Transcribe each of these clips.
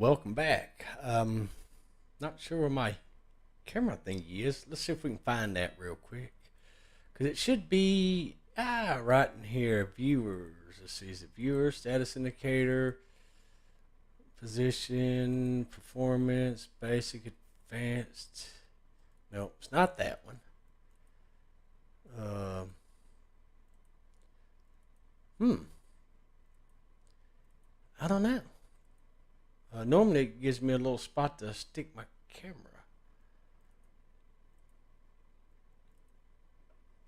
Welcome back. Not sure where my camera thingy is. Let's see if we can find that real quick. Because it should be right in here. Viewers. Let's see. Is it viewer, status indicator, position, performance, basic, advanced? No, it's not that one. Um, hmm. I don't know. Normally it gives me a little spot to stick my camera.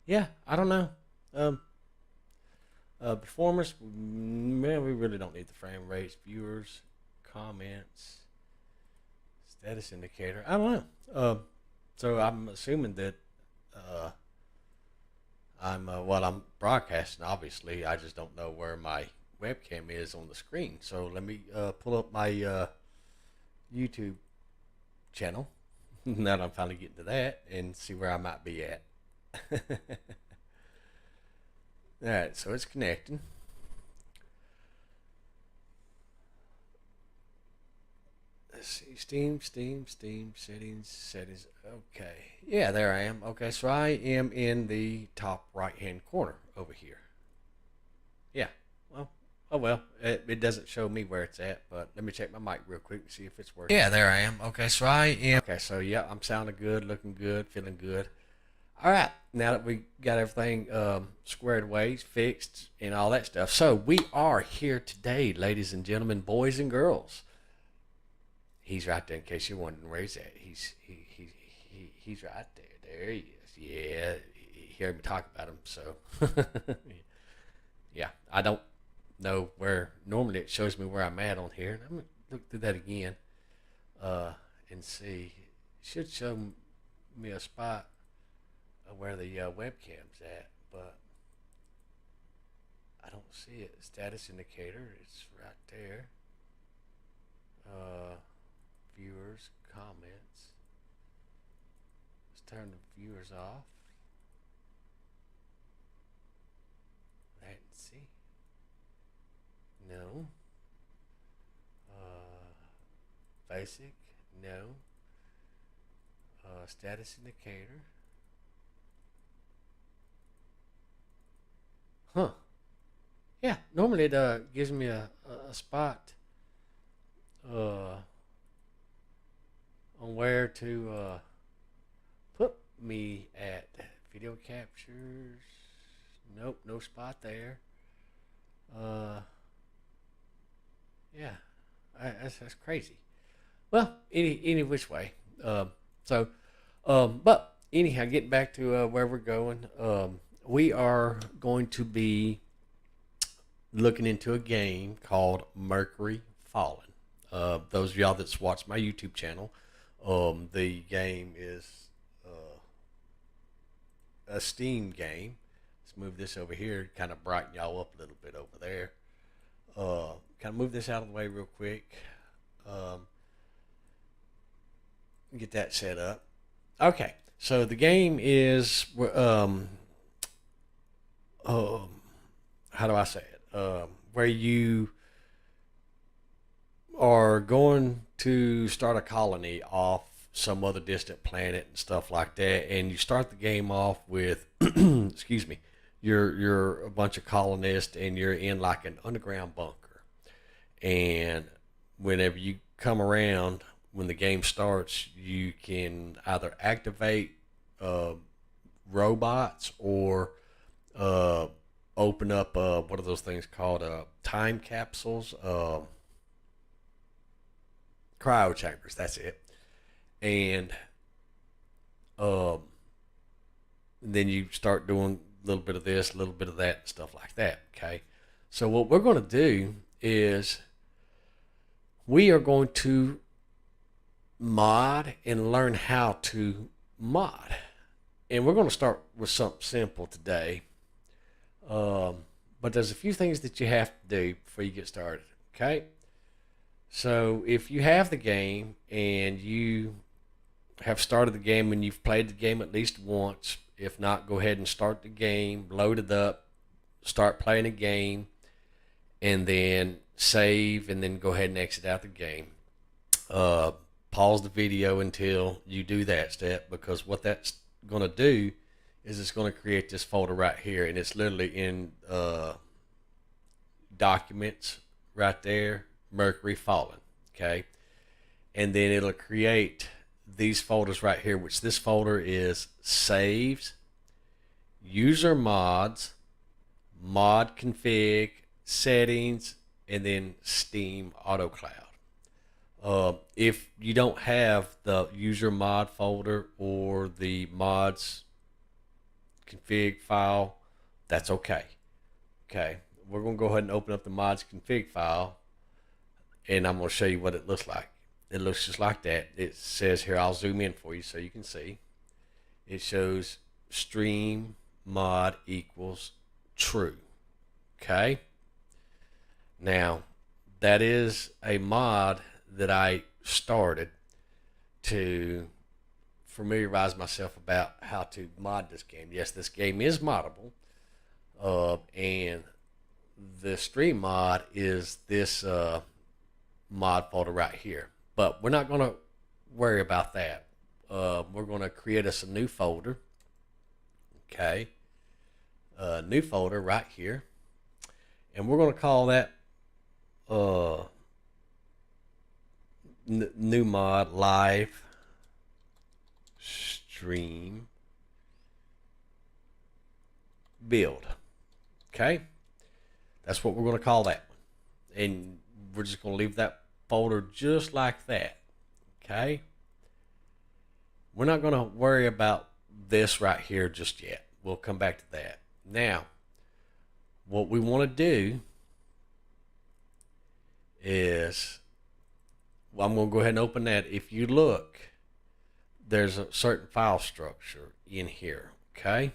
Yeah, I don't know. Um, Performance, man, we really don't need the frame rates, viewers, comments, status indicator. I don't know. So I'm assuming that uh, I'm broadcasting. Obviously, I just don't know where my webcam is on the screen. So let me pull up my YouTube channel. Now that I'm finally getting to that and see where I might be at. All right, so it's connecting. Let's see, Steam, settings. Okay, yeah, there I am. Okay, so I am in the top right-hand corner over here. Yeah, well, oh well, it doesn't show me where it's at, but let me check my mic real quick and see if it's working. Yeah, there I am. Okay, so I am. Okay, so yeah, I'm sounding good, looking good, feeling good. All right, now that we got everything squared away, fixed, and all that stuff. So we are here today, ladies and gentlemen, boys and girls. He's right there in case you're wondering where he's at. He's right there. There he is. Yeah, you heard me talk about him. So yeah, I don't know where. Normally it shows me where I'm at on here. I'm gonna look through that again and see. It should show me a spot of where the webcam's at, but I don't see it. Status indicator, it's right there. Viewers, comments. Let's turn the viewers off. I didn't see. No. Basic, no. Status indicator. Huh. Yeah, normally it gives me a spot uh, on where to put me at. Video captures. Nope, no spot there. Yeah, that's crazy. Well, any which way. But anyhow, getting back to where we're going. We are going to be looking into a game called Mercury Fallen. Those of y'all that's watched my YouTube channel, the game is a Steam game. Let's move this over here, kind of brighten y'all up a little bit over there. Kind of move this out of the way real quick. Get that set up. Okay, so the game is how do I say it? Where you are going to start a colony off some other distant planet and stuff like that, and you start the game off with, excuse me, you're a bunch of colonists, and you're in like an underground bunker, and whenever you come around, when the game starts, you can either activate uh, robots or uh, open up what are those things called? Time capsules, cryo chambers. That's it. And um, then you start doing a little bit of this, a little bit of that, stuff like that. Okay. So what we're going to do is we are going to mod and learn how to mod. And we're going to start with something simple today. But there's a few things that you have to do before you get started. Okay. So if you have the game and you have started the game and you've played the game at least once, if not, go ahead and start the game, load it up, start playing the game, and then save, and then go ahead and exit out the game. Pause the video until you do that step, because what that's going to do is it's going to create this folder right here, and it's literally in documents right there, Mercury Fallen. Okay, and then it'll create these folders right here, which this folder is saves, user mods, mod config, settings, and then Steam AutoCloud. If you don't have the user mod folder or the mods config file, that's okay. Okay, we're going to go ahead and open up the mods config file, and I'm going to show you what it looks like. It looks just like that. It says here, I'll zoom in for you so you can see. It shows stream mod equals true. Okay, now that is a mod that I started to familiarize myself about how to mod this game. Yes, this game is moddable, and the stream mod is this mod folder right here. But we're not going to worry about that. We're going to create us a new folder. Okay, new folder right here, and we're going to call that new mod live stream build. Okay, that's what we're going to call that one, and we're just going to leave that folder just like that. Okay, we're not going to worry about this right here just yet. We'll come back to that. Now, what we want to do is, well, I'm going to go ahead and open that. If you look, there's a certain file structure in here. Okay,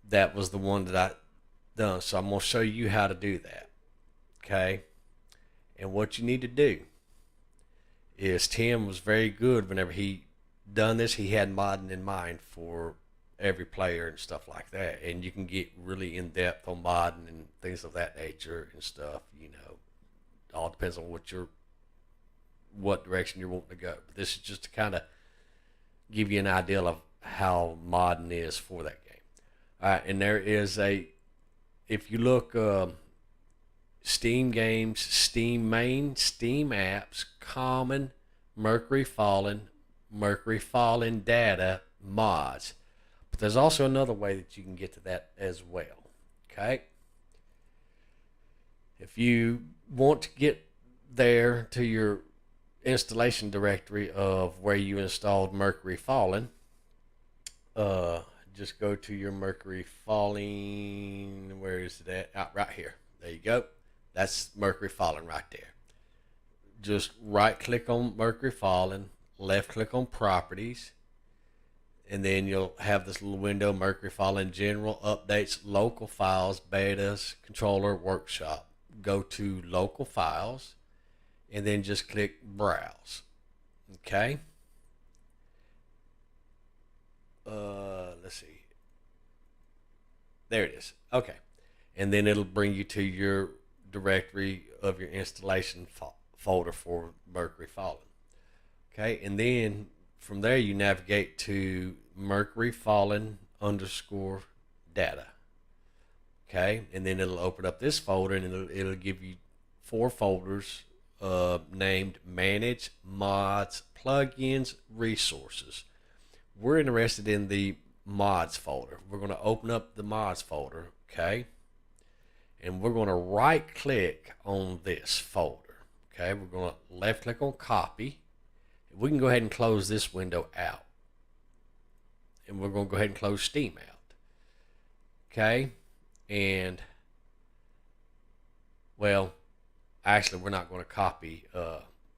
that was the one that I done, so I'm going to show you how to do that. Okay, and what you need to do is, Tim was very good whenever he done this. He had modding in mind for every player and stuff like that, and you can get really in depth on modding and things of that nature and stuff. You know, all depends on what direction you're wanting to go. But this is just to kind of give you an idea of how modding is for that game. All right, and there is if you look, Steam games, Steam main, Steam apps, common, Mercury Fallen data, mods. But there's also another way that you can get to that as well. Okay, if you want to get there to your installation directory of where you installed Mercury Fallen, just go to your Mercury Fallen. Where is it at? Out right here. There you go. That's Mercury Fallen right there. Just right click on Mercury Fallen, left click on properties, and then you'll have this little window, Mercury Fallen general, updates, local files, betas, controller, workshop. Go to local files, and then just click browse. Okay, let's see, there it is. Okay, and then it'll bring you to your directory of your installation folder for Mercury Fallen. Okay, and then from there you navigate to Mercury Fallen _ data. Okay, and then it'll open up this folder, and it'll give you 4 folders named manage, mods, plugins, resources. We're interested in the mods folder. We're going to open up the mods folder. Okay, and we're going to right click on this folder. Okay, we're going to left click on copy. We can go ahead and close this window out, and we're going to go ahead and close Steam out. Okay, and well, actually we're not going to copy.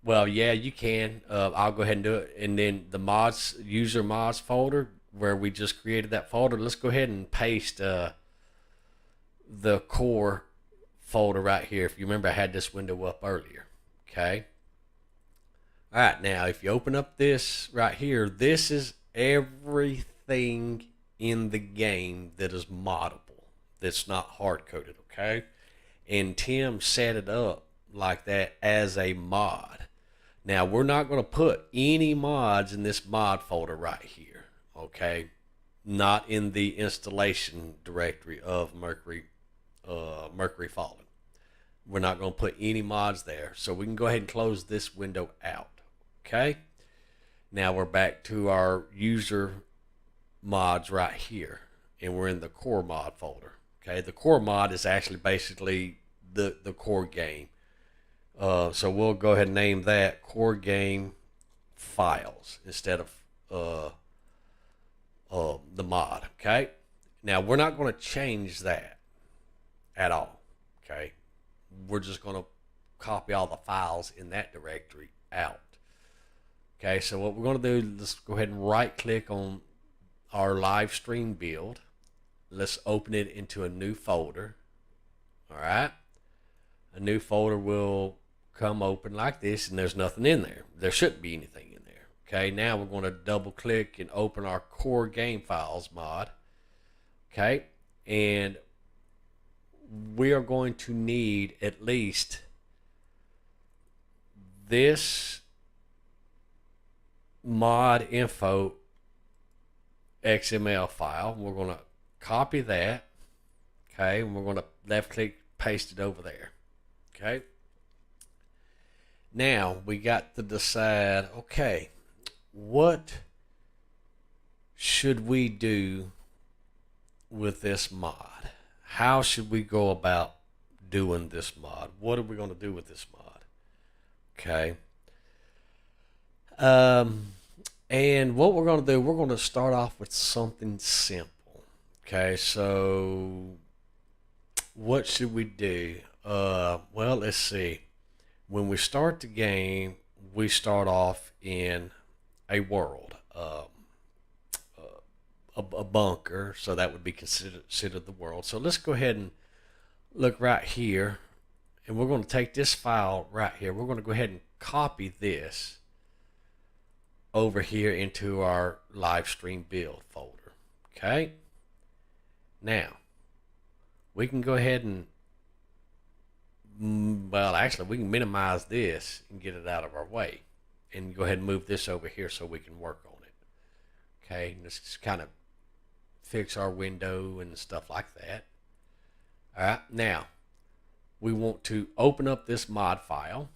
Well, yeah, you can. I'll go ahead and do it. And then the mods, user mods folder, where we just created that folder, let's go ahead and paste the core folder right here. If you remember, I had this window up earlier. Okay, all right, now if you open up this right here, this is everything in the game that is moddable, that's not hard coded. Okay, and Tim set it up like that as a mod. Now, we're not going to put any mods in this mod folder right here, okay? Not in the installation directory of Mercury Fallen. We're not going to put any mods there. So we can go ahead and close this window out, okay? Now we're back to our user mods right here, and we're in the core mod folder, okay? The core mod is actually basically the core game. So we'll go ahead and name that core game files instead of the mod, okay? Now we're not going to change that at all, okay? We're just going to copy all the files in that directory out. Okay, so what we're going to do, let's go ahead and right click on our live stream build. Let's open it into a new folder. All right, a new folder will come open like this, and there's nothing in there. There shouldn't be anything in there. Okay, now we're going to double click and open our core game files mod. Okay, and we are going to need at least this mod info XML file. We're going to copy that, okay, and we're going to left click, paste it over there. Okay, now we got to decide, okay, what should we do with this mod? How should we go about doing this mod? What are we going to do with this mod? Okay. And what we're going to do, we're going to start off with something simple. Okay, so what should we do? Well, let's see. When we start the game, we start off in a world, a bunker, so that would be considered the world. So let's go ahead and look right here, and we're going to take this file right here. We're going to go ahead and copy this over here into our live stream build folder. Okay, now we can go ahead and well, actually we can minimize this and get it out of our way, and go ahead and move this over here so we can work on it. Okay, and let's just kind of fix our window and stuff like that. All right, now we want to open up this mod file.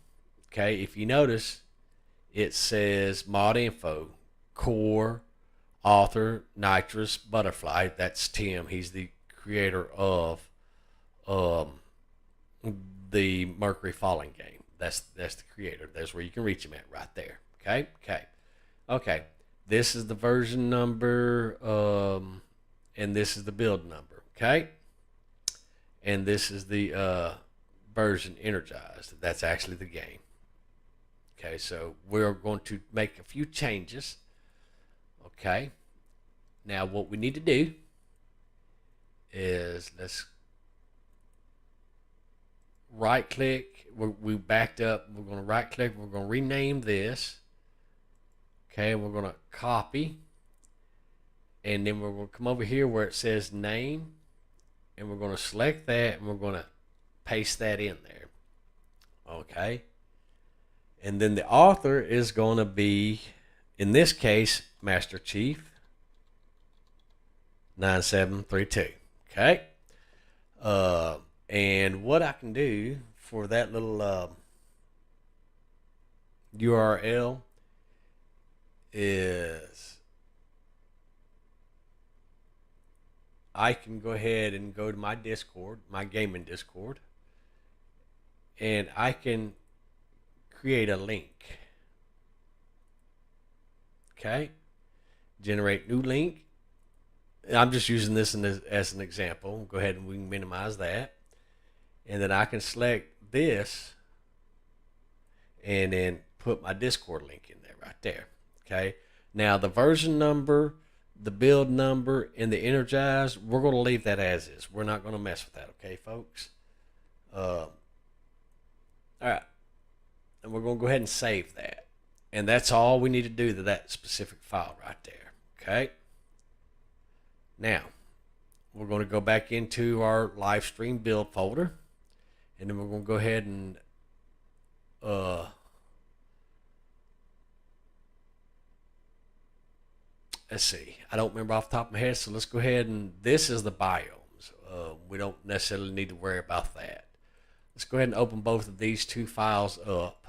Okay, if you notice, it says mod info, core, author, nitrous, butterfly. That's Tim. He's the creator of the Mercury Fallen game. That's the creator. That's where you can reach him at right there. Okay. This is the version number, and this is the build number. Okay, and this is the version energized. That's actually the game. Okay, so we're going to make a few changes. Okay, now what we need to do is let's right click. We backed up. We're going to right click. We're going to rename this. Okay, we're going to copy, and then we're going to come over here where it says name, and we're going to select that, and we're going to paste that in there. Okay. And then the author is going to be, in this case, Master Chief 9732. Okay. And what I can do for that little URL is I can go ahead and go to my Discord, my gaming Discord, and I can create a link. Okay, generate new link. I'm just using this as an example. Go ahead and we can minimize that, and then I can select this and then put my Discord link in there right there. Okay, now the version number, the build number, and the energized, we're going to leave that as is. We're not going to mess with that. Okay, folks. All right. And we're going to go ahead and save that. And that's all we need to do to that specific file right there. Okay. Now, we're going to go back into our live stream build folder. And then we're going to go ahead and let's see. I don't remember off the top of my head, so let's go ahead and this is the biomes. We don't necessarily need to worry about that. Let's go ahead and open both of these two files up.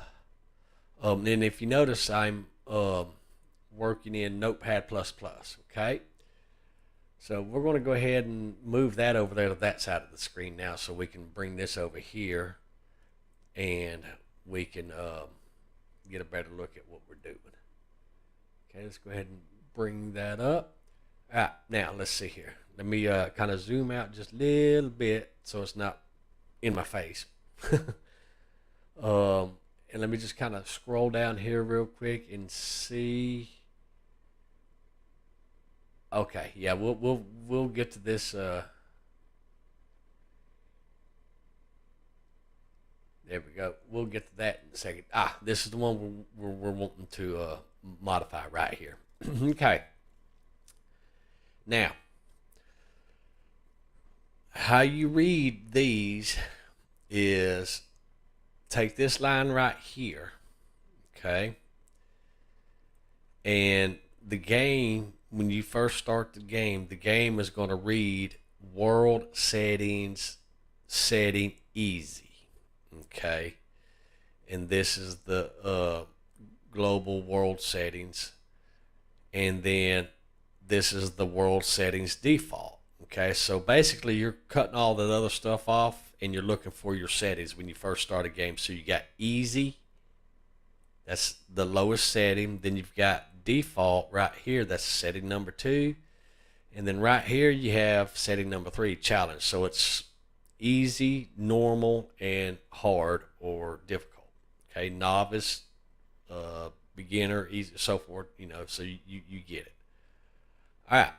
Then if you notice, I'm working in Notepad++. Okay. So we're going to go ahead and move that over there to that side of the screen now, so we can bring this over here, and we can get a better look at what we're doing. Okay, let's go ahead and bring that up. Now let's see here. Let me kind of zoom out just a little bit so it's not in my face. And let me just kind of scroll down here real quick and see. Okay, yeah, we'll get to this. There we go. We'll get to that in a second. This is the one we're wanting to modify right here. Okay. Now, how you read these is take this line right here, okay, and the game, when you first start the game is going to read world settings, setting easy, okay, and this is the global world settings, and then this is the world settings default. Okay, so basically you're cutting all that other stuff off and you're looking for your settings when you first start a game. So you got easy, that's the lowest setting. Then you've got default right here, that's setting number 2. And then right here you have setting number 3, challenge. So it's easy, normal, and hard or difficult. Okay, novice, beginner, easy, so forth, so you get it. All right,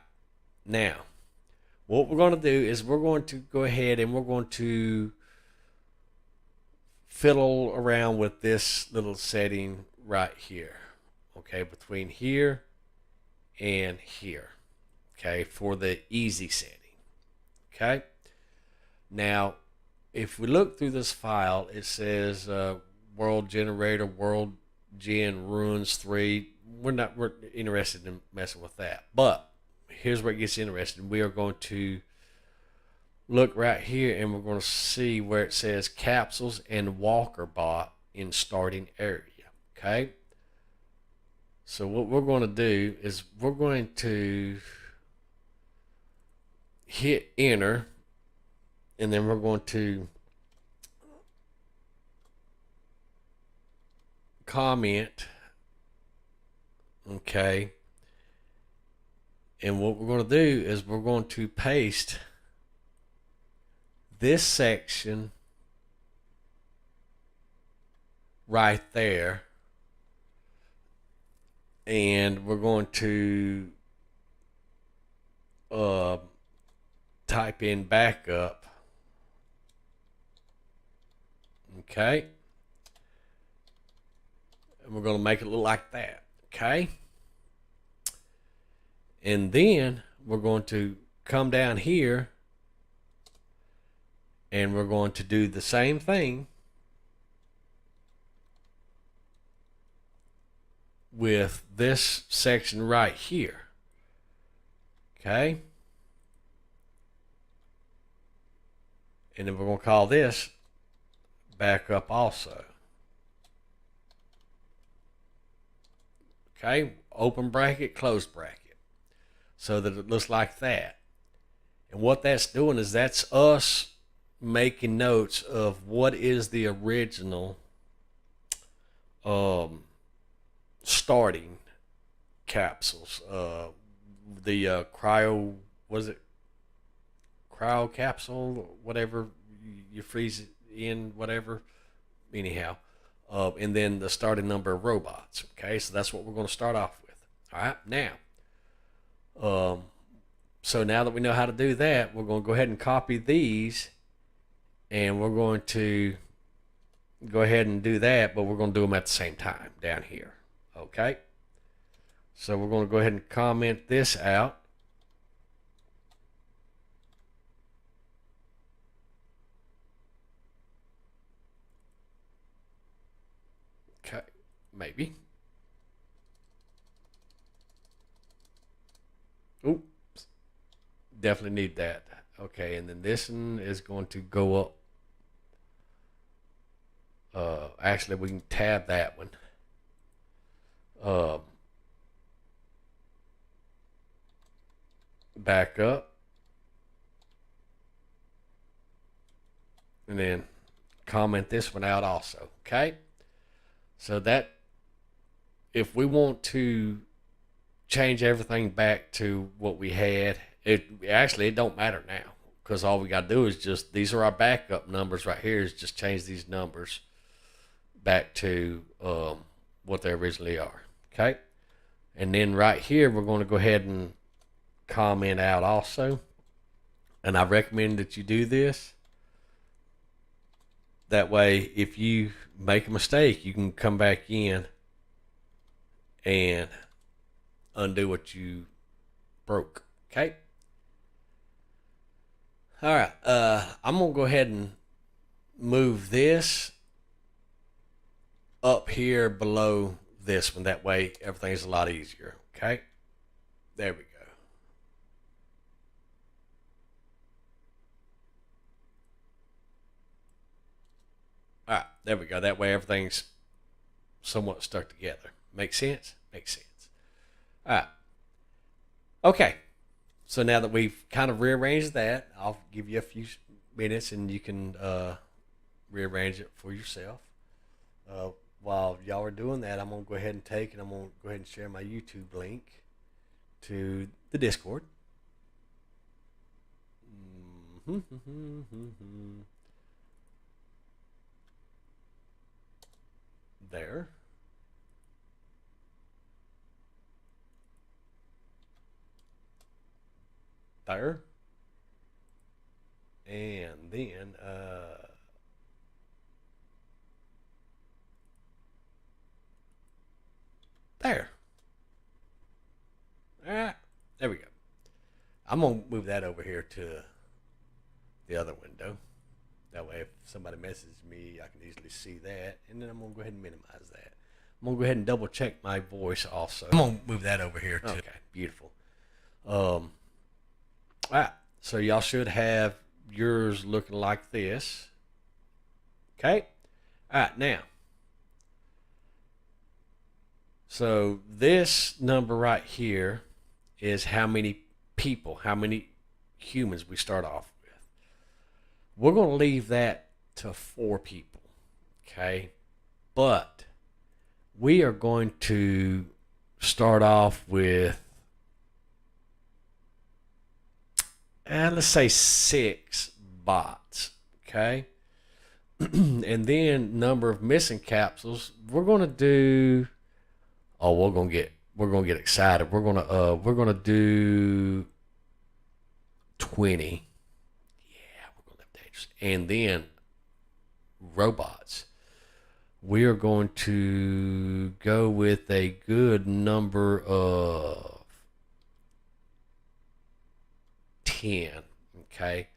now what we're going to do is we're going to go ahead and we're going to fiddle around with this little setting right here, okay, between here and here, okay, for the easy setting. Okay, now if we look through this file, it says world generator, world gen ruins 3. We're interested in messing with that, but here's where it gets interesting. We are going to look right here and we're going to see where it says capsules and walker bot in starting area. Okay, so what we're going to do is we're going to hit enter, and then we're going to comment. Okay, and what we're going to do is we're going to paste this section right there, and we're going to type in backup. Okay, and we're going to make it look like that. Okay, and then we're going to come down here and we're going to do the same thing with this section right here. Okay, and then we're going to call this backup also. Okay, open bracket, close bracket, so that it looks like that. And what that's doing is that's us making notes of what is the original starting capsules. The cryo, was it cryo capsule, whatever you freeze it in, whatever, anyhow, and then the starting number of robots. Okay, so that's what we're going to start off with. All right, now so now that we know how to do that, we're going to go ahead and copy these, and we're going to go ahead and do that, but we're going to do them at the same time down here. Okay, so we're going to go ahead and comment this out. Okay, maybe. Definitely need that. Okay, and then this one is going to go up. Actually, we can tab that one. Uh, Back up. And then comment this one out also. Okay? So that, if we want to change everything back to what we had, it don't matter now, because all we got to do is just, these are our backup numbers right here, is just change these numbers back to what they originally are. Okay, and then right here we're going to go ahead and comment out also, and I recommend that you do this. That way, if you make a mistake, you can come back in and undo what you broke. Okay. All right. I'm gonna go ahead and move this up here below this one. That way, everything's a lot easier. Okay. There we go. All right. There we go. That way, everything's somewhat stuck together. Make sense? Makes sense. All right. Okay. So now that we've kind of rearranged that, I'll give you a few minutes and you can rearrange it for yourself. While y'all are doing that, I'm going to go ahead and I'm going to go ahead and share my YouTube link to the Discord. There. There. And then there. All right. There we go. I'm going to move that over here to the other window. That way, if somebody messages me, I can easily see that. And then I'm going to go ahead and minimize that. I'm going to go ahead and double check my voice also. I'm going to move that over here too. Okay, beautiful. All right, so y'all should have yours looking like this. Okay. All right, now. So this number right here is how many people, how many humans we start off with. We're going to leave that to 4 people. Okay. But we are going to start off with, let's say 6 bots. Okay. And then number of missing capsules, we're going to do, we're going to get excited. We're going to do 20. And then robots, we are going to go with a good number of 10. Okay.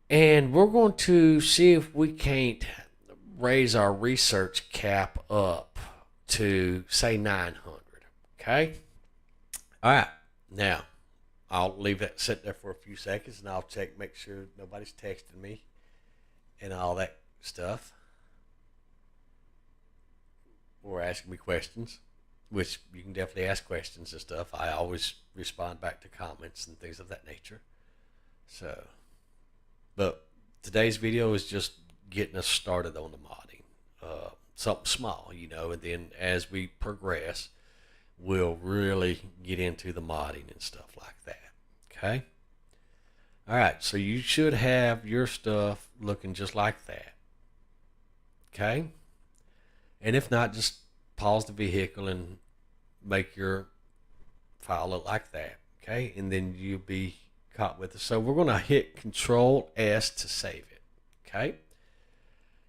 And we're going to see if we can't raise our research cap up to, say, 900. Okay. All right. Now, I'll leave that sit there for a few seconds, and I'll check, make sure nobody's texting me and all that stuff, or asking me questions, which you can definitely ask questions and stuff. I always respond back to comments and things of that nature. So, but today's video is just getting us started on the modding. Something small, and then as we progress, we'll really get into the modding and stuff like that. Okay. All right. So you should have your stuff looking just like that. Okay. And if not, just pause the vehicle and make your file look like that. Okay. And then you'll be caught with it. So we're going to hit Control S to save it. Okay.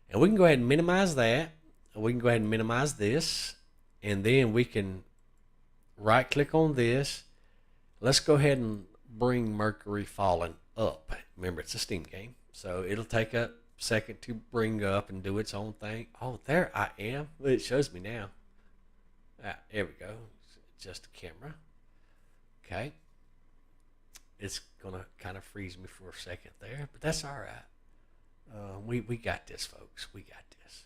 And we can go ahead and minimize that. And we can go ahead and minimize this. And then we can right click on this. Let's go ahead and bring Mercury Fallen up. Remember, it's a Steam game, so it'll take a second to bring up and do its own thing. Oh, there I am. It shows me now. There we go. Just a camera. Okay. it's gonna kind of freeze me for a second there, but that's all right. We got this, folks. We got this.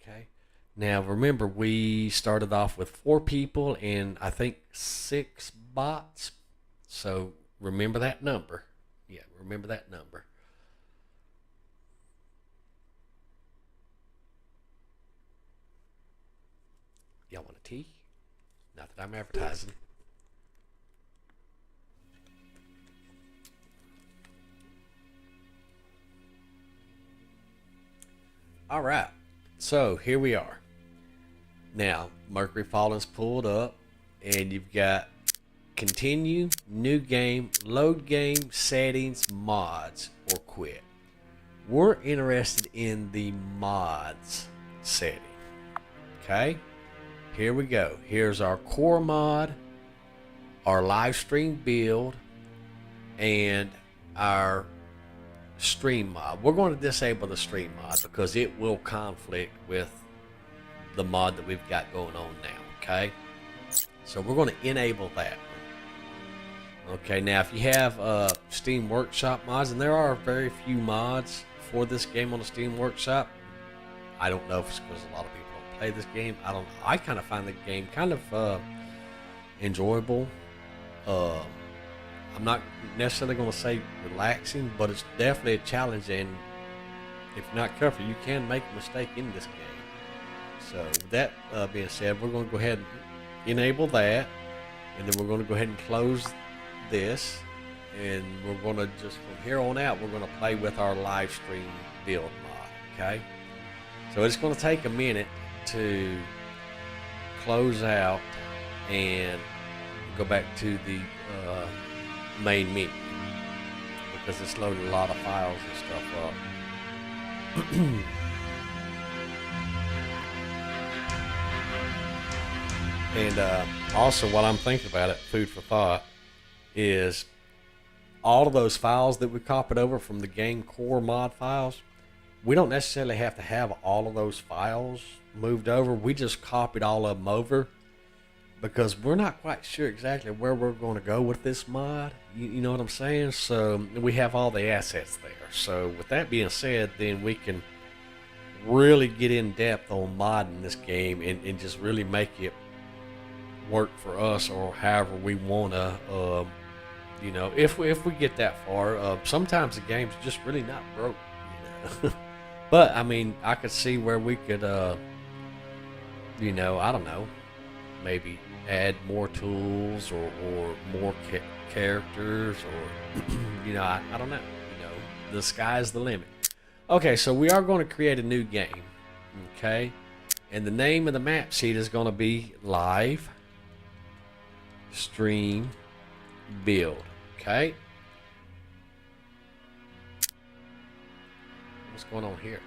Okay. Now remember, we started off with 4 people and I think 6 bots. So remember that number. Yeah, remember that number. Y'all want a tea? Not that I'm advertising. All right. So here we are. Now, Mercury Fallen's pulled up, and you've got continue, new game, load game, settings, mods, or quit. We're interested in the mods setting. Okay, here we go. Here's our core mod, our live stream build, and our stream mod. We're going to disable the stream mod because it will conflict with the mod that we've got going on now. Okay, so we're going to enable that. Okay, now if you have Steam Workshop mods, and there are very few mods for this game on the Steam Workshop. I don't know if it's because a lot of people don't play this game. I don't know. I kind of find the game kind of enjoyable. I'm not necessarily going to say relaxing, but it's definitely a challenge, and if you're not careful, you can make a mistake in this game. So with that being said, we're going to go ahead and enable that, and then we're going to go ahead and close this, and we're going to just from here on out, we're going to play with our live stream build mod. Okay, so it's going to take a minute to close out and go back to the main menu because it's loading a lot of files and stuff up. And also, while I'm thinking about it, food for thought is all of those files that we copied over from the game core mod files. We don't necessarily have to have all of those files moved over. We just copied all of them over because we're not quite sure exactly where we're going to go with this mod. You know what I'm saying? So we have all the assets there. So with that being said, then we can really get in depth on modding this game and just really make it work for us or however we want to, you know, if we get that far. Sometimes the game's just really not broke, you know. But I mean, I could see where we could, you know, I don't know, maybe add more tools or more characters or, you know, I don't know, you know, the sky's the limit. Okay, so we are going to create a new game, okay, and the name of the map sheet is going to be live stream build. Okay, what's going on here?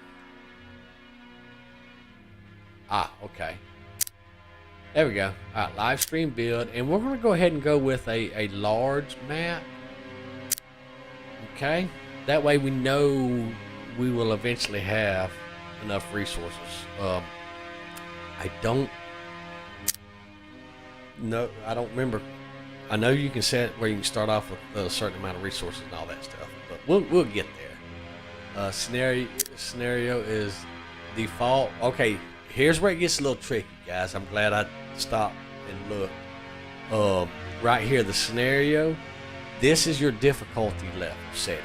Okay, there we go. All right, live stream build, and we're going to go ahead and go with a large map. Okay, that way we know we will eventually have enough resources. I don't remember. I know you can set where you can start off with a certain amount of resources and all that stuff, but we'll get there. Scenario is default. Okay, here's where it gets a little tricky, guys. I'm glad I stopped and looked. Right here, the scenario. This is your difficulty level setting.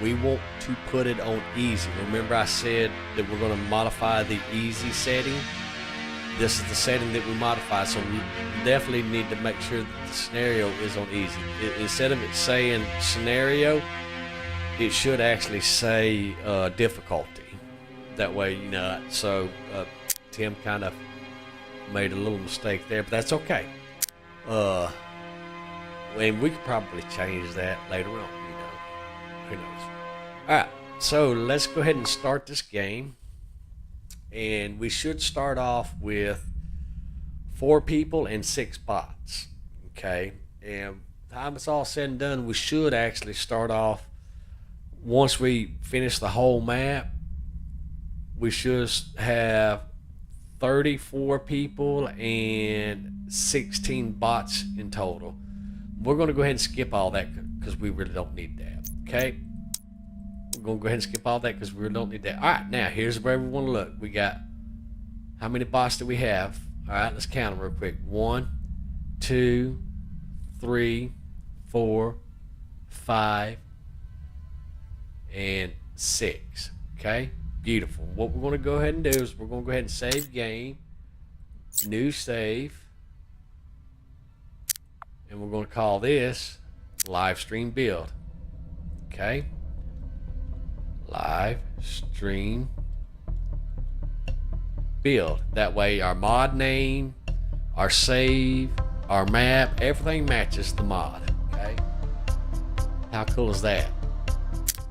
We want to put it on easy. Remember I said that we're going to modify the easy setting? This is the setting that we modify, so we definitely need to make sure that the scenario is on easy. Instead of it saying scenario, it should actually say difficulty. That way, you know, so Tim kind of made a little mistake there, but that's okay. And we could probably change that later on, you know. Who knows? Alright, so let's go ahead and start this game. And we should start off with 4 people and 6 bots. Okay, and time it's all said and done, we should actually start off, once we finish the whole map, we should have 34 people and 16 bots in total. we're going to go ahead and skip all that because we really don't need that. Okay, we're going to go ahead and skip all that because we really don't need that. All right, now here's where we want to look. We got, how many bots do we have? All right, let's count them real quick. 1, 2, 3, 4, 5, and 6. Okay, beautiful. What we're going to go ahead and do is we're going to go ahead and save game, new save, and we're going to call this live stream build. Okay, live stream build. That way our mod name, our save, our map, everything matches the mod. Okay, how cool is that?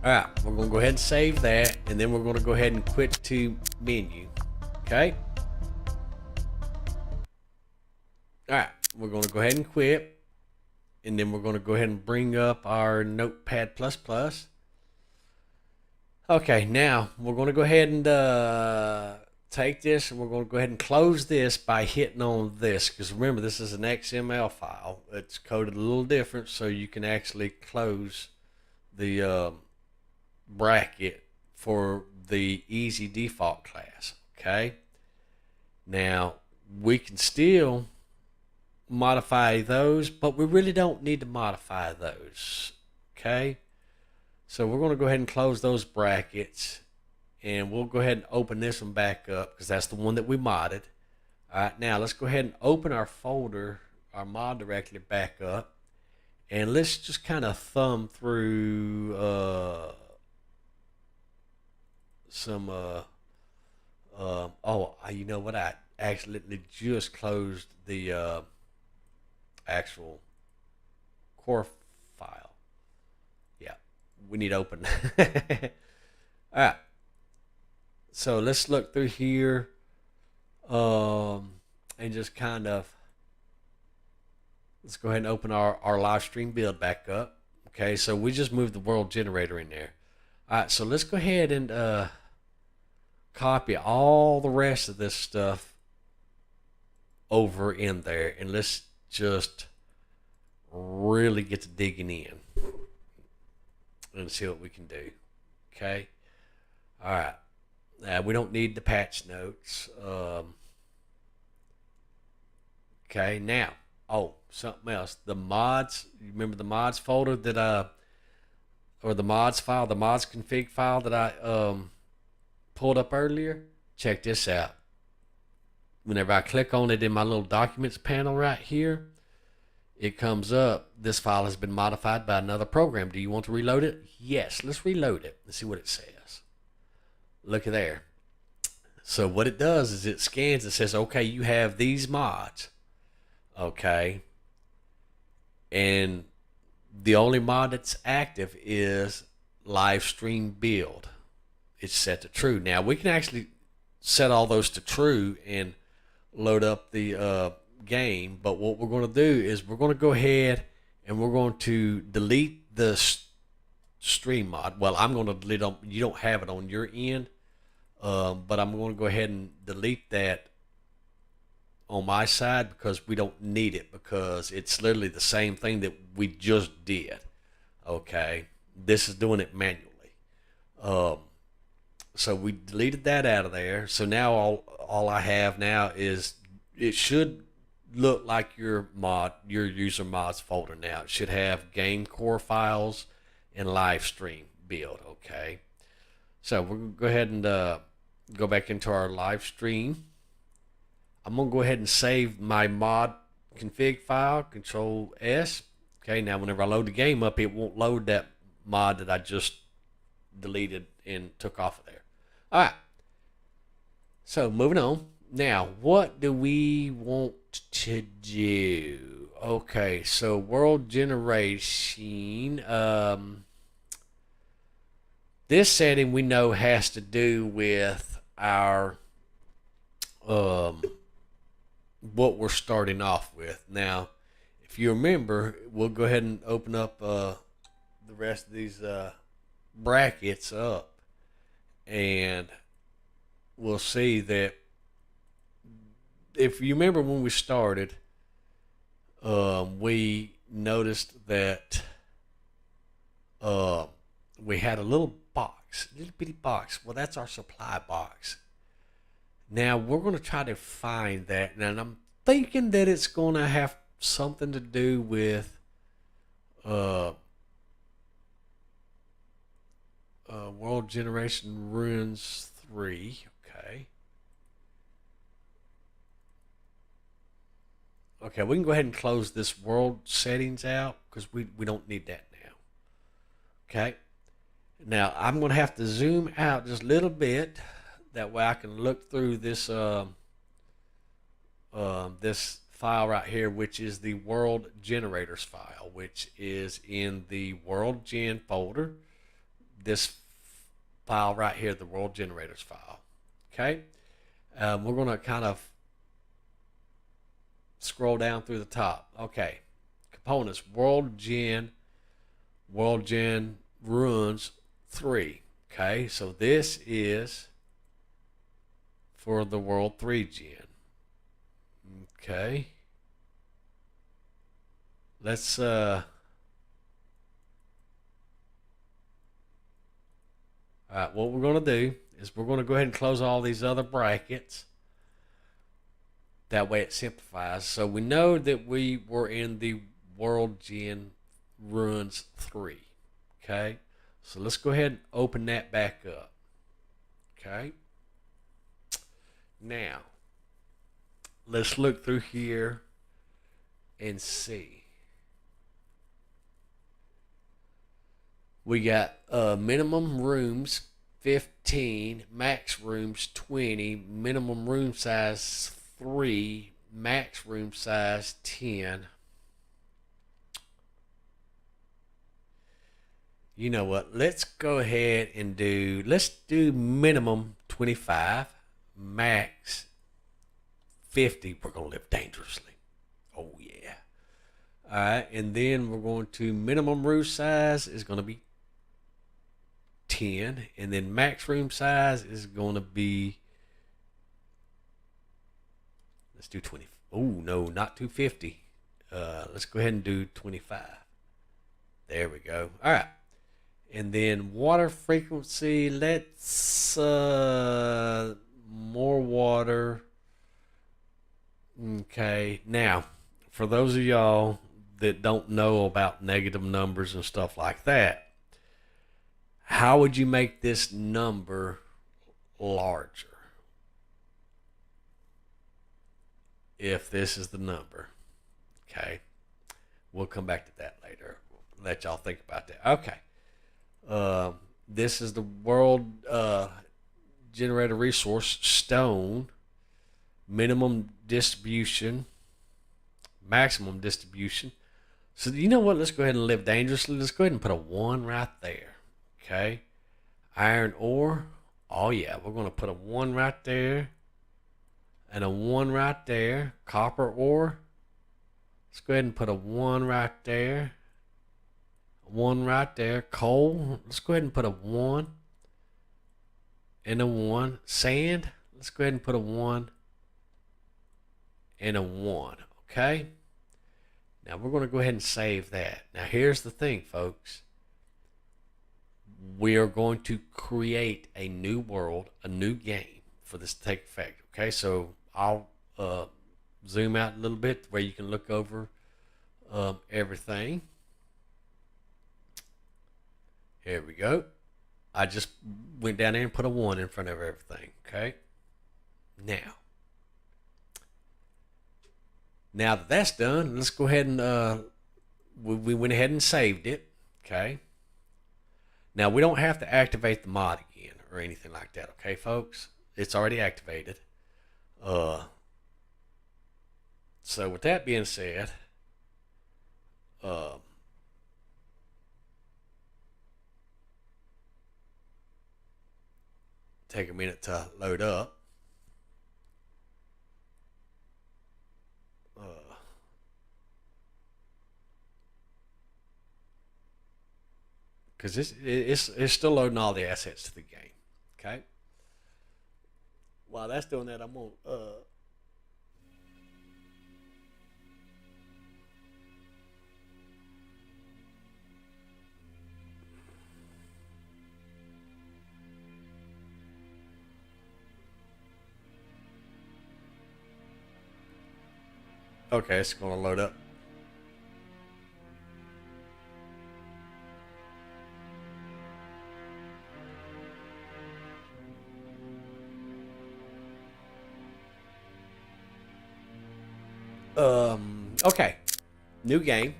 All right, we're going to go ahead and save that, and then we're going to go ahead and quit to menu. Okay, all right, we're going to go ahead and quit, and then we're going to go ahead and bring up our Notepad++. Okay, now we're going to go ahead and take this, and we're going to go ahead and close this by hitting on this, because remember, this is an XML file. It's coded a little different, so you can actually close the bracket for the easy default class. Okay, now we can still modify those, but we really don't need to modify those. Okay, so we're going to go ahead and close those brackets, and we'll go ahead and open this one back up because that's the one that we modded. All right, now let's go ahead and open our folder, our mod directory back up, and let's just kind of thumb through some you know what, I accidentally just closed the actual core file. Yeah, we need to open. All right, so let's look through here and just kind of, let's go ahead and open our live stream build back up. Okay, so we just moved the world generator in there. All right, so let's go ahead and copy all the rest of this stuff over in there, and let's just really get to digging in and see what we can do. Okay, all right, now we don't need the patch notes. Okay, now, something else, the mods, you remember the mods folder that or the mods file, the mods config file that I pulled up earlier? Check this out. Whenever I click on it in my little documents panel right here, it comes up, this file has been modified by another program. Do you want to reload it? Yes, let's reload it and see what it says. Look at there. So what it does is it scans and says, okay, you have these mods. Okay. And the only mod that's active is live stream build. It's set to true. Now we can actually set all those to true and load up the game, but what we're going to do is we're going to go ahead and we're going to delete the stream mod. Well, I'm going to delete them. You don't have it on your end, but I'm going to go ahead and delete that on my side because we don't need it, because it's literally the same thing that we just did. Okay, this is doing it manually. So we deleted that out of there. So now all I have now is, it should look like your user mods folder now. It should have game core files and live stream build. Okay, so we're going to go ahead and go back into our live stream. I'm going to go ahead and save my mod config file, Control S. Okay, now whenever I load the game up, it won't load that mod that I just deleted and took off of there. All right, so moving on. Now, what do we want to do? Okay, so world generation. This setting we know has to do with our what we're starting off with. Now, if you remember, we'll go ahead and open up the rest of these brackets up, and we'll see that if you remember when we started, we noticed that we had a little box, little bitty box. Well, that's our supply box. Now we're going to try to find that, and I'm thinking that it's going to have something to do with uh, World Generation Ruins 3. Okay. Okay, we can go ahead and close this world settings out because we don't need that now. Okay. Now I'm going to have to zoom out just a little bit. That way I can look through this this file right here, which is the world generators file, which is in the world gen folder. This file right here, the world generators file. Okay. We're going to kind of scroll down through the top. Okay. Components, world gen runs 3. Okay. So this is for the world 3 gen. Okay. Let's all right, what we're going to do is we're going to go ahead and close all these other brackets. That way it simplifies. So we know that we were in the World Gen Ruins 3. Okay. So let's go ahead and open that back up. Okay. Now, let's look through here and see. We got minimum rooms 15, max rooms 20, minimum room size 3, max room size 10. You know what? Let's go ahead and let's do minimum 25, max 50. We're going to live dangerously. Oh, yeah. All right. And then we're going to minimum room size is going to be 10. And then max room size is going to be, let's do 20. Oh, no, not 250. Let's go ahead and do 25. There we go. All right. And then water frequency, let's more water. Okay. Now, for those of y'all that don't know about negative numbers and stuff like that, how would you make this number larger if this is the number? Okay. We'll come back to that later. We'll let y'all think about that. Okay. This is the world generator resource stone, minimum distribution, maximum distribution. So you know what? Let's go ahead and live dangerously. Let's go ahead and put a 1 right there. Okay. Iron ore. Oh yeah, we're going to put a 1 right there and a 1 right there. Copper ore. Let's go ahead and put a 1 right there. 1 right there. Coal. Let's go ahead and put a 1 and a 1. Sand. Let's go ahead and put a 1 and a 1. Okay. Now we're going to go ahead and save that. Now here's the thing, folks. We are going to create a new world, a new game for this to take effect. Okay. So I'll zoom out a little bit where you can look over everything. Here we go. I just went down there and put a 1 in front of everything. Okay. Now that that's done, let's go ahead and we went ahead and saved it. Okay. Now we don't have to activate the mod again or anything like that. Okay, folks. It's already activated. So with that being said, take a minute to load up. Because it's still loading all the assets to the game. Okay. While that's doing that, I'm gonna Okay, it's gonna load up. Okay. New game.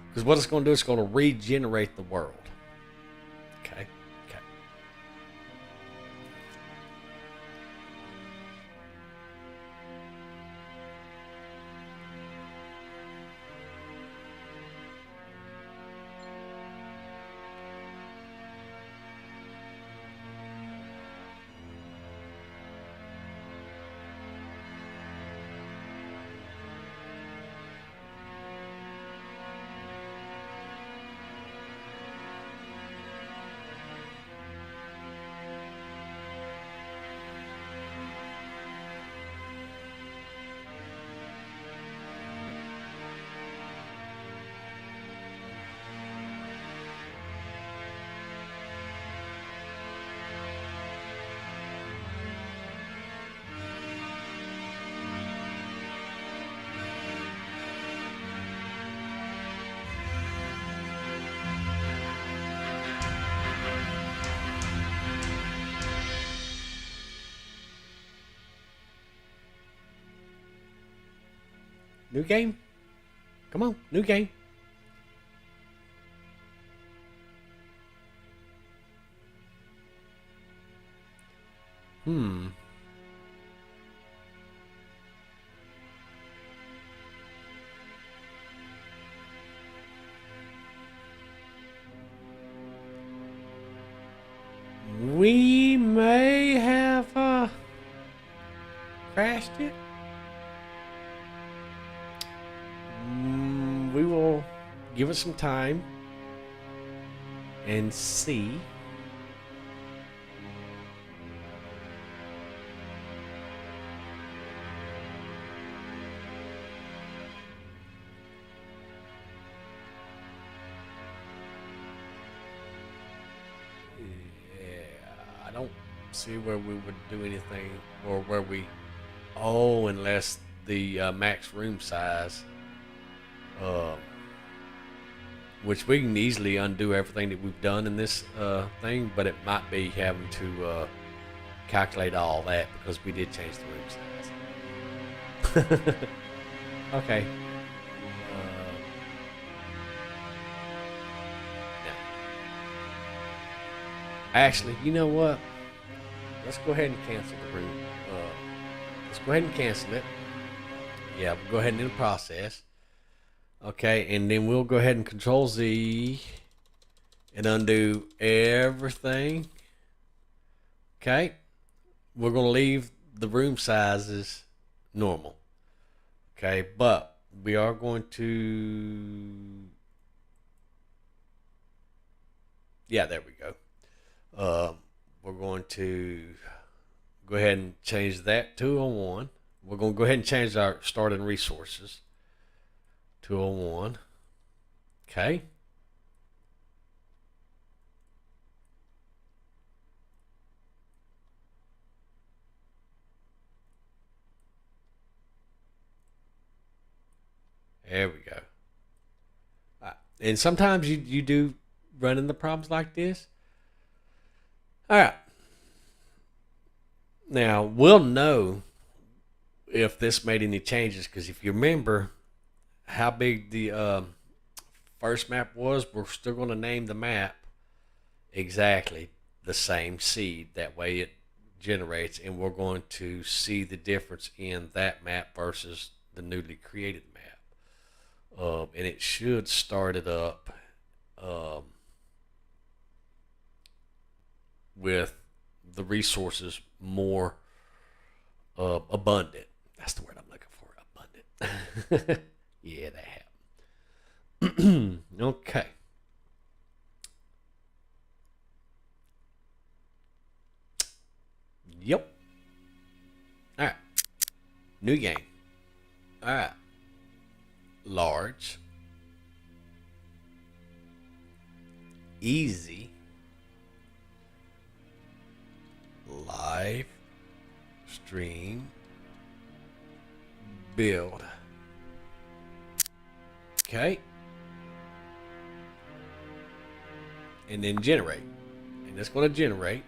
Because what it's going to do is going to regenerate the world. Okay. Okay. New game. Come on. New game. Hmm. We may have crashed it. We will give it some time and see. Yeah, I don't see where we would do anything or where we. Oh, unless the max room size, uh, which we can easily undo everything that we've done in this thing, but it might be having to calculate all that because we did change the room size. Okay. Now, actually, you know what? Let's go ahead and cancel the room. Let's go ahead and cancel it. Yeah, we'll go ahead and do the process. Okay, and then we'll go ahead and Control Z and undo everything. Okay, we're going to leave the room sizes normal. Okay, but we are going to. Yeah, there we go. We're going to go ahead and change that to a 1. We're going to go ahead and change our starting resources to a 1. Okay. There we go. And sometimes you do run into problems like this. All right. Now, we'll know if this made any changes because if you remember how big the first map was, we're still going to name the map exactly the same seed. That way it generates, and we're going to see the difference in that map versus the newly created map. And it should start it up with the resources more abundant. That's the word I'm looking for. Abundant. Yeah, that happened. Okay. Yep. All right. New game. All right. Large. Easy. Live. Stream. build. Okay. And then generate. And it's going to generate.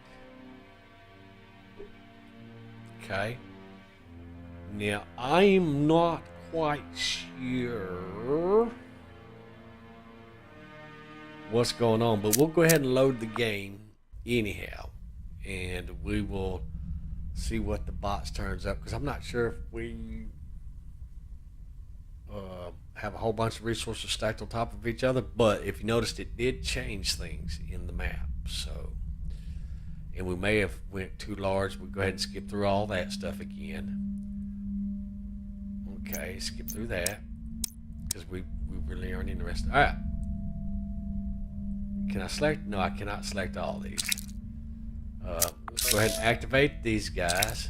Okay. Now, I'm not quite sure what's going on, but we'll go ahead and load the game anyhow. And we will see what the box turns up, because I'm not sure if we have a whole bunch of resources stacked on top of each other, but if you noticed, it did change things in the map. So, and we may have went too large. We'll go ahead and skip through all that stuff again. Okay, skip through that, because we really aren't interested. All right. Can I select? No, I cannot select all these. Let's go ahead and activate these guys.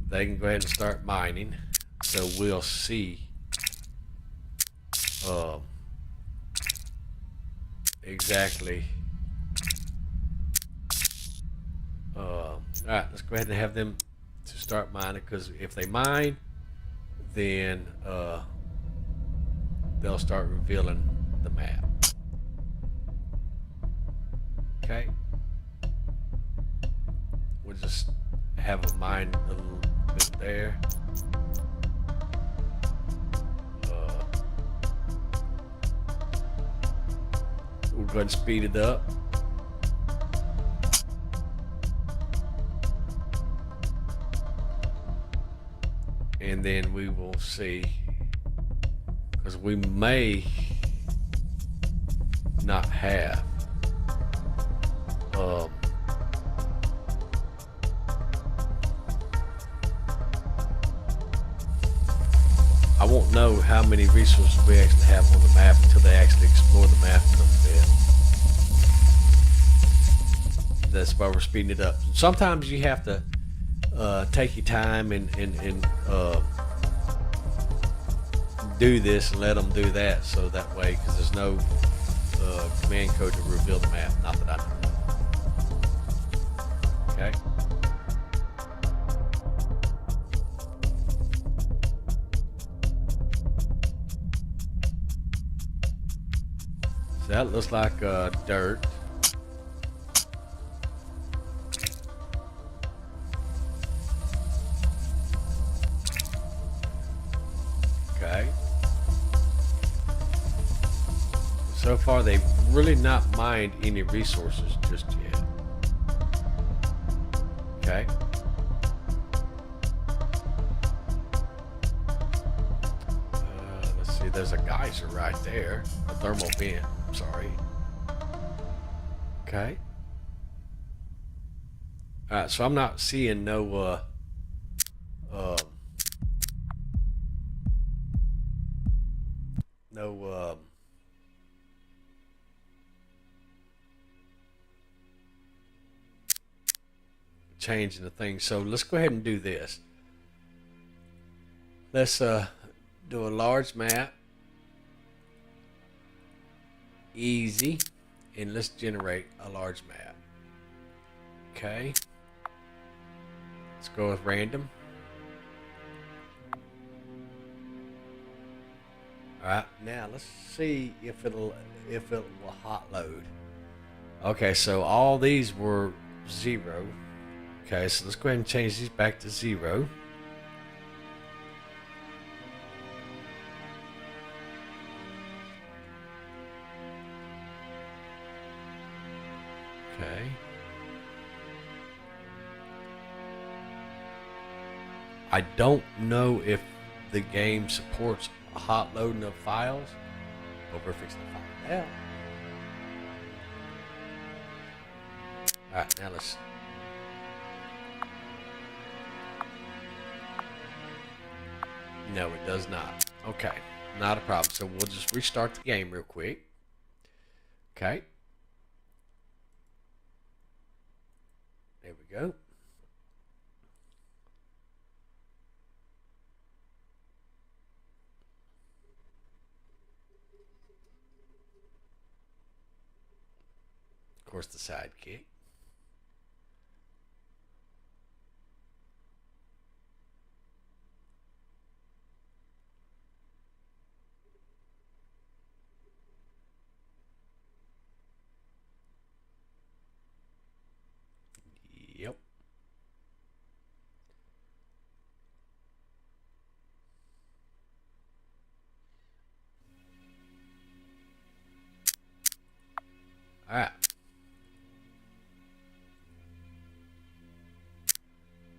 They can go ahead and start mining. So we'll see exactly. Alright, let's go ahead and have them to start mining, because if they mine, then they'll start revealing the map. Okay. We'll just have a mine a little bit there. We'll go ahead and speed it up. And then we will see, because we may not have I won't know how many resources we actually have on the map until they actually explore the map a little bit. That's why we're speeding it up. Sometimes you have to take your time and do this and let them do that, so that way, because there's no command code to reveal the map. Not that I know. Okay. So that looks like dirt. Okay. So far, they've really not mined any resources just yet. Okay. Let's see, there's a geyser right there. A thermal vent, I'm sorry. Okay. Alright, so I'm not seeing no change in the thing. So let's go ahead and do this. Let's do a large map, easy, and let's generate a large map. Okay, let's go with random. Alright, now let's see if it will hot load. Okay, so all these were 0. Okay, so let's go ahead and change these back to 0. Okay. I don't know if the game supports hot loading of files, but we're fixing to find out. Alright, now let's... No, it does not. Okay, not a problem. So we'll just restart the game real quick. Okay. There we go. Of course, the sidekick.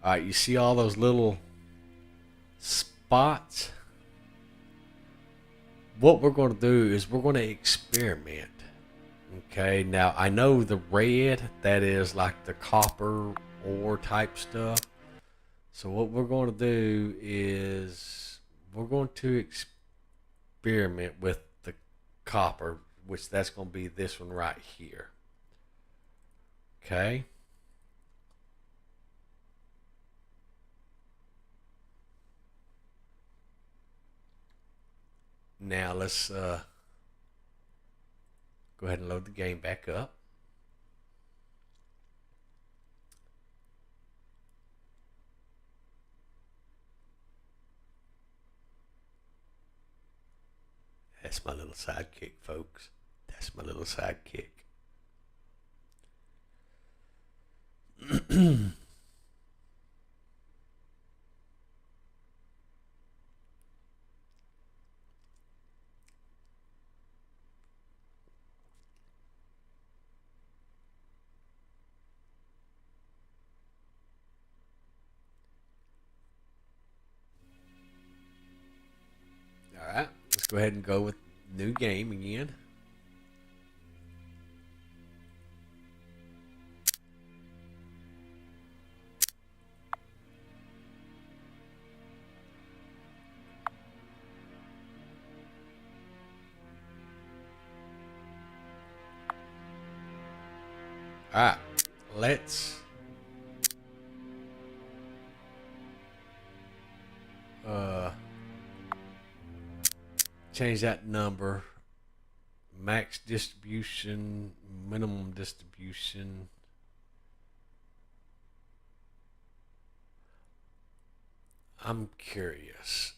All right, you see all those little spots? What we're going to do is we're going to experiment. Okay, now I know the red, that is like the copper ore type stuff. So what we're going to do is we're going to experiment with the copper, which that's going to be this one right here. Okay. Now let's go ahead and load the game back up. That's my little sidekick, folks. That's my little sidekick. All right, let's go ahead and go with new game again. All right, let's change that number. Max distribution, minimum distribution. I'm curious.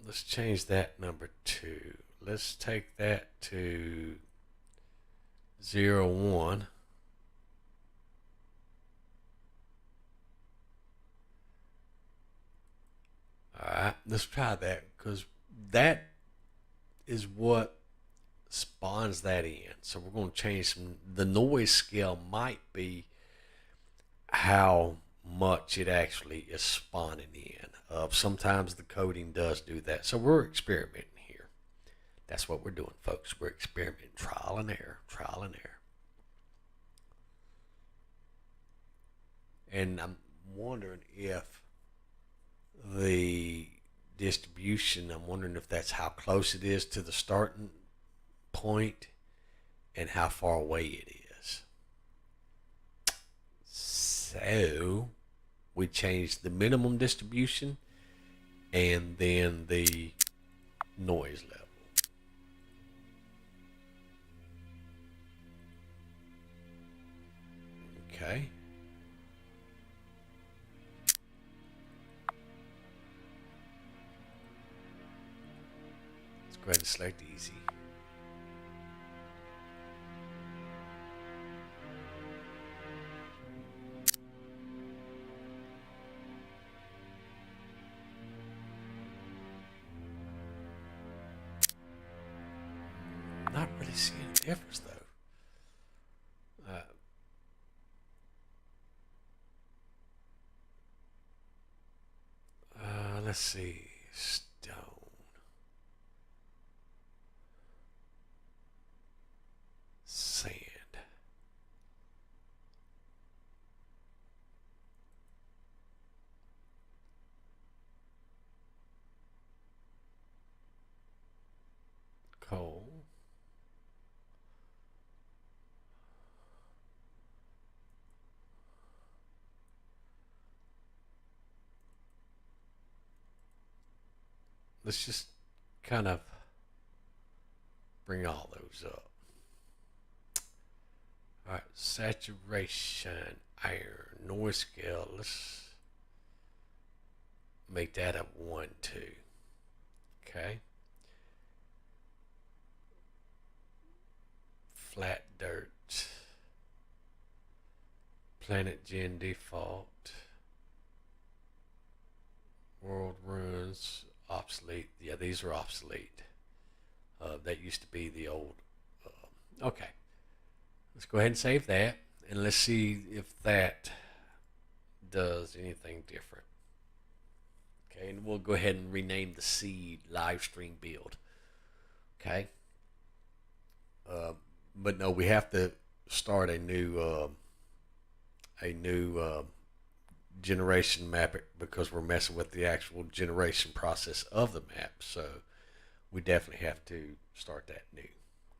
Let's change that number to. Let's take that to 0, 1. Alright, let's try that because that is what spawns that in. So we're going to change some. The noise scale might be how much it actually is spawning in. Sometimes the coding does do that. So we're experimenting here. That's what we're doing, folks. We're experimenting, trial and error, trial and error. And I'm wondering if the distribution, I'm wondering if that's how close it is to the starting point and how far away it is. So we changed the minimum distribution and then the noise level. Okay. Let's go ahead and select easy. Not really seeing a difference though. Let's see. Stone. Sand. Coal. Let's just kind of bring all those up. All right, saturation, iron, noise scale. Let's make that a 1, 2. Okay. Flat dirt. Planet Gen default. World ruins. Obsolete. Yeah, these are obsolete. That used to be the old. Okay. Let's go ahead and save that. And let's see if that does anything different. Okay, and we'll go ahead and rename the seed live stream build. Okay. But no, we have to start a new generation map because we're messing with the actual generation process of the map. So we definitely have to start that new.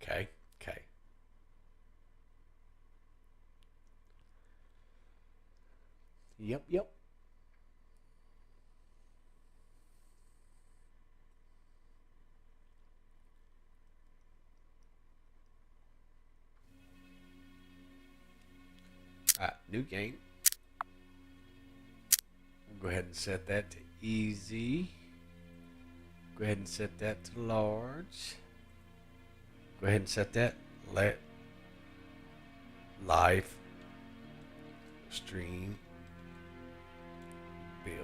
Okay. Okay. Yep. Yep. All right. New game. We'll go ahead and set that to easy. Go ahead and set that to large. Go ahead and set that let live stream build.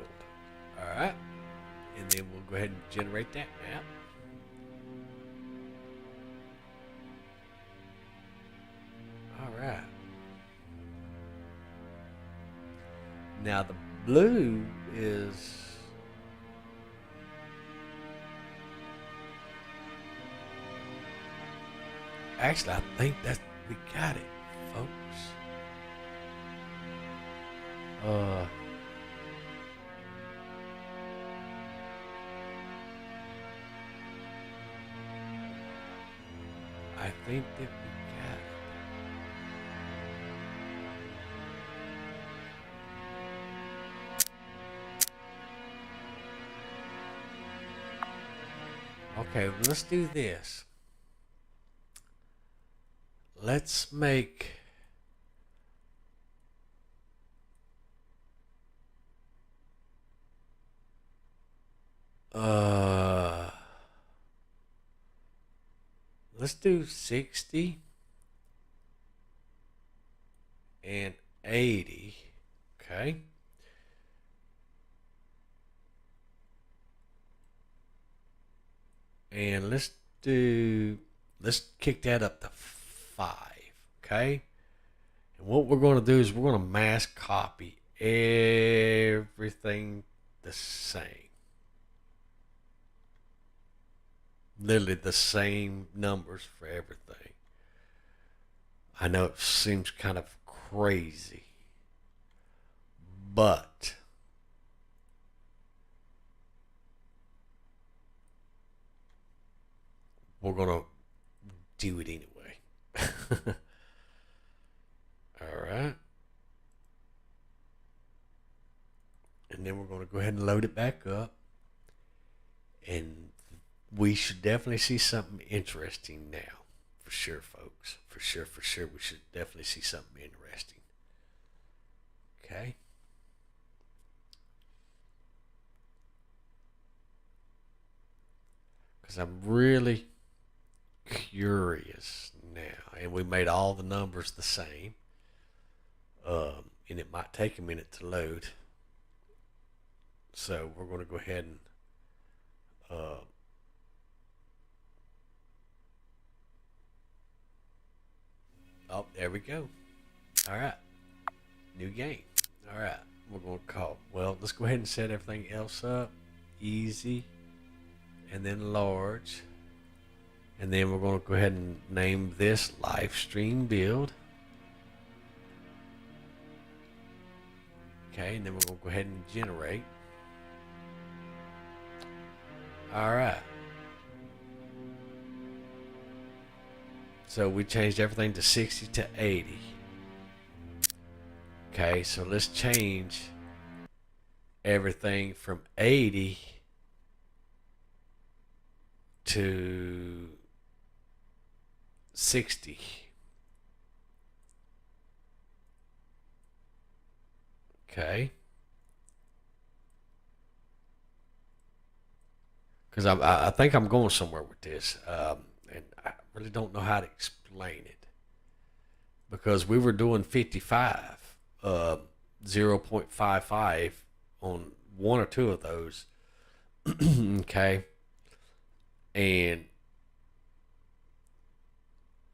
All right. And then we'll go ahead and generate that map. All right. Now the blue is actually, I think that we got it, folks. I think that we got it. Okay, let's do this. Let's make let's do 60 and 80. Okay. And let's kick that up to 5. Okay. And what we're going to do is we're going to mass copy everything the same. Literally the same numbers for everything. I know it seems kind of crazy, but we're going to do it anyway. All right. And then we're going to go ahead and load it back up. And we should definitely see something interesting now. For sure, folks. For sure. We should definitely see something interesting. Okay. Because I'm really curious now. And we made all the numbers the same. And it might take a minute to load. So we're going to go ahead and oh, there we go. All right. New game. All right. We're going to call. Well, let's go ahead and set everything else up. Easy. And then large. And then we're going to go ahead and name this live stream build. Okay. And then we're going to go ahead and generate. All right. So we changed everything to 60 to 80. Okay, so let's change everything from 80 to 60. Okay. Because I think I'm going somewhere with this. And I really don't know how to explain it. Because we were doing 55, 0.55 on one or two of those. Okay. And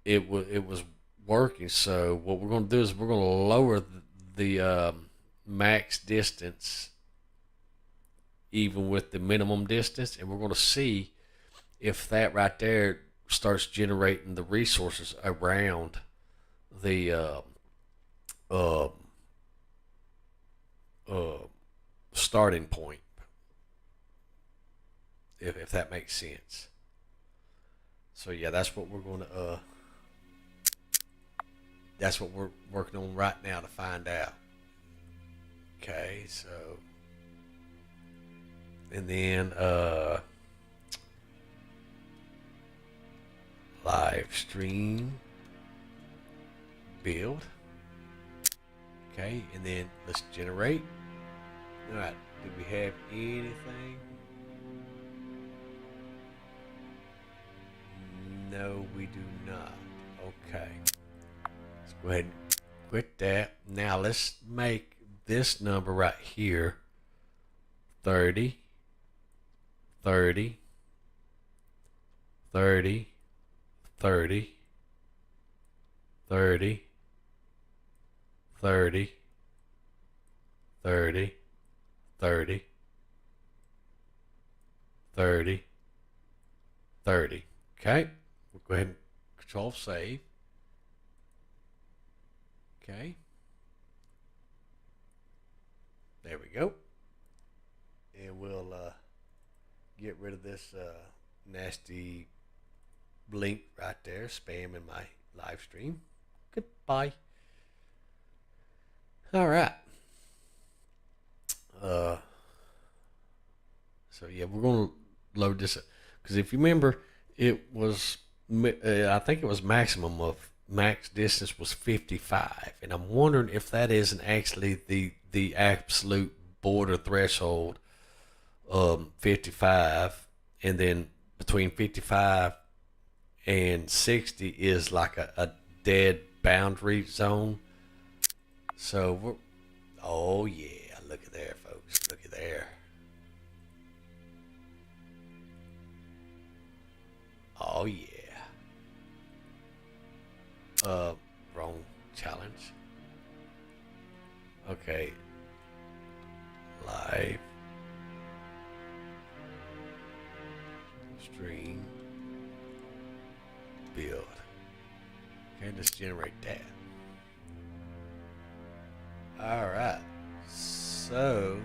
it was working. So what we're going to do is we're going to lower the max distance even with the minimum distance, and we're going to see if that right there starts generating the resources around the uh, starting point, if that makes sense. So yeah, that's what we're going to that's what we're working on right now to find out. Okay, so and then live stream build. Okay, and then let's generate. All right, do we have anything? No, we do not. Okay, let's go ahead and quit that. Now let's make this number right here 30, 30, 30, 30, 30, 30, 30, 30, 30, 30. Okay, we'll go ahead and control save. Okay, there we go. And we'll get rid of this nasty link right there, spamming my live stream. Goodbye. All right. So yeah, we're going to load this up because if you remember, it was I think it was maximum of max distance was 55, and I'm wondering if that isn't actually the absolute border threshold 55, and then between 55 and 60 is like a dead boundary zone. So we're, oh yeah, look at there, folks, look at there. Oh yeah. Wrong challenge. Okay. Live stream build. Okay, let's generate that. All right. So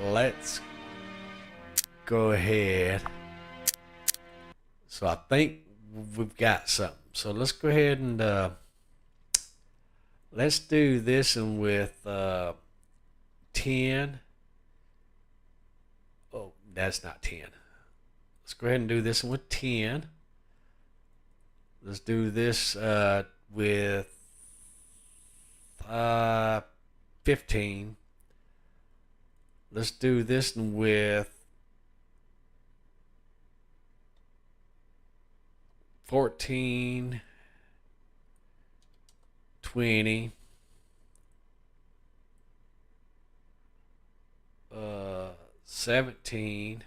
let's go ahead. So I think we've got something. So let's go ahead and let's do this one with 10. Oh, that's not 10. Let's go ahead and do this one with 10. Let's do this with 15. Let's do this one with 14, 20, 17,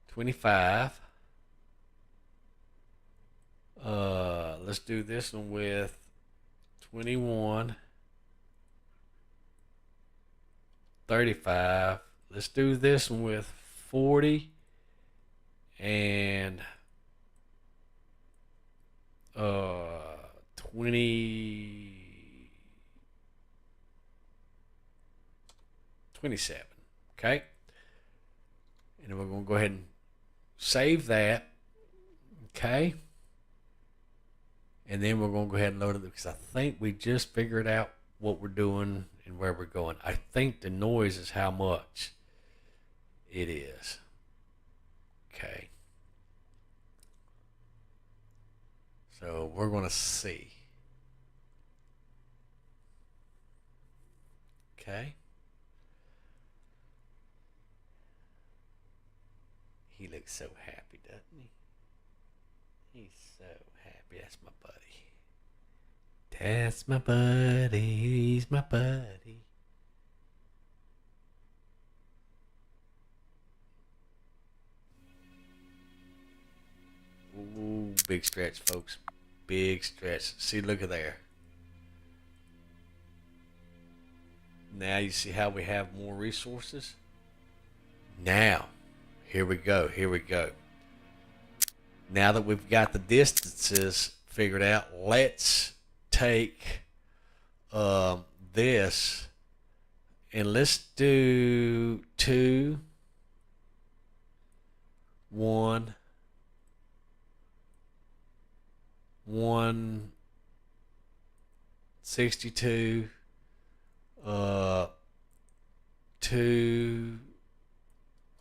25. Let's do this one with 21, 35. Let's do this one with 40 and 27. Okay, and then we're going to go ahead and save that. Okay, and then we're going to go ahead and load it because I think we just figured out what we're doing and where we're going. I think the noise is how much it is. Okay, so we're going to see. Okay, he looks so happy, doesn't he? He's so happy. That's my buddy. That's my buddy. He's my buddy. Ooh. big stretch, folks. Big stretch. See, look at there. Now you see how we have more resources? Now, here we go. Here we go. Now that we've got the distances figured out, let's take this and let's do 2, 1, 162, 2,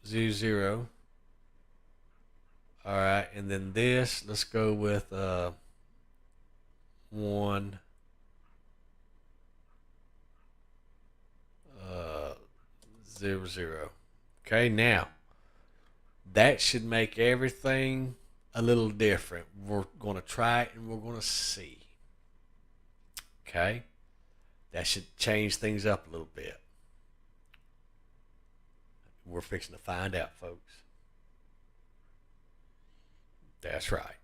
0. All right, and then this, let's go with 1, 0. Okay, now that should make everything a little different. We're going to try it and we're going to see. Okay, that should change things up a little bit. We're fixing to find out, folks. That's right.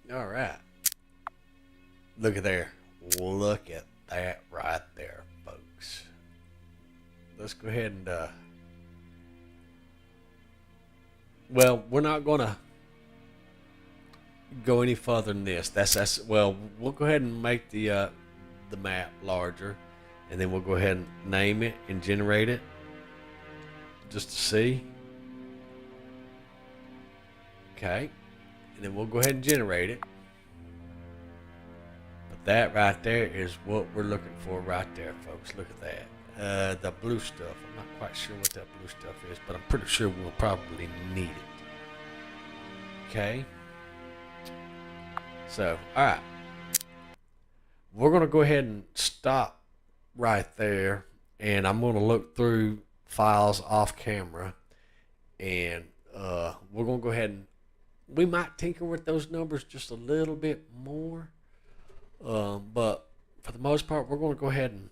All right. Look at there. Look at that right there, folks. Let's go ahead and well, we're not gonna go any further than this. That's well, we'll go ahead and make the map larger, and then we'll go ahead and name it and generate it just to see. Okay, and then we'll go ahead and generate it. But that right there is what we're looking for right there, folks. Look at that. The blue stuff. I'm not quite sure what that blue stuff is, but I'm pretty sure we'll probably need it. Okay. So, all right. We're going to go ahead and stop right there, and I'm going to look through files off camera, and we're going to go ahead and we might tinker with those numbers just a little bit more, but for the most part, we're going to go ahead and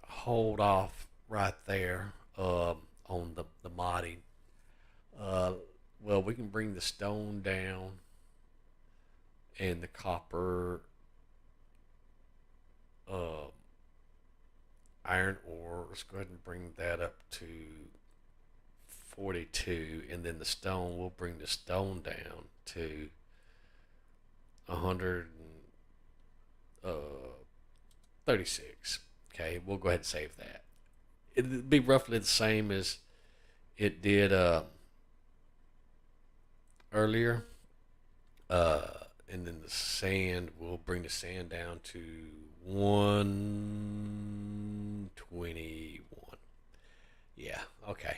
hold off right there on the modding. Well, we can bring the stone down and the copper, iron ore. Let's go ahead and bring that up to 42, and then the stone, we'll bring the stone down to 136. Okay, we'll go ahead and save that. It'll be roughly the same as it did earlier. And then the sand, we'll bring the sand down to 121. Yeah, okay.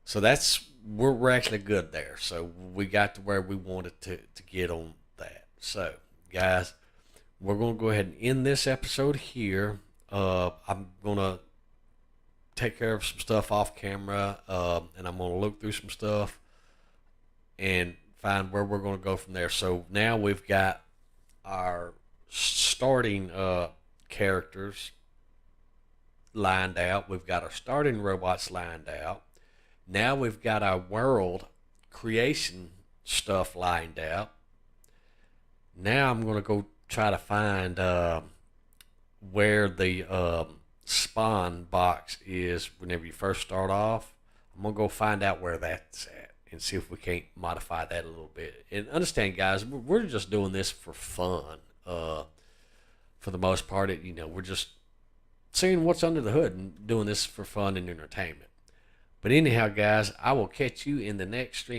So that's, we're actually good there. So we got to where we wanted to get on that. So, guys, we're going to go ahead and end this episode here. I'm going to take care of some stuff off camera, and I'm going to look through some stuff and find where we're going to go from there. So now we've got our starting characters lined out. We've got our starting robots lined out. Now we've got our world creation stuff lined out. Now I'm going to go try to find where the spawn box is whenever you first start off. I'm going to go find out where that's at and see if we can't modify that a little bit. And understand, guys, we're just doing this for fun. For the most part, we're just seeing what's under the hood and doing this for fun and entertainment. But anyhow, guys, I will catch you in the next stream.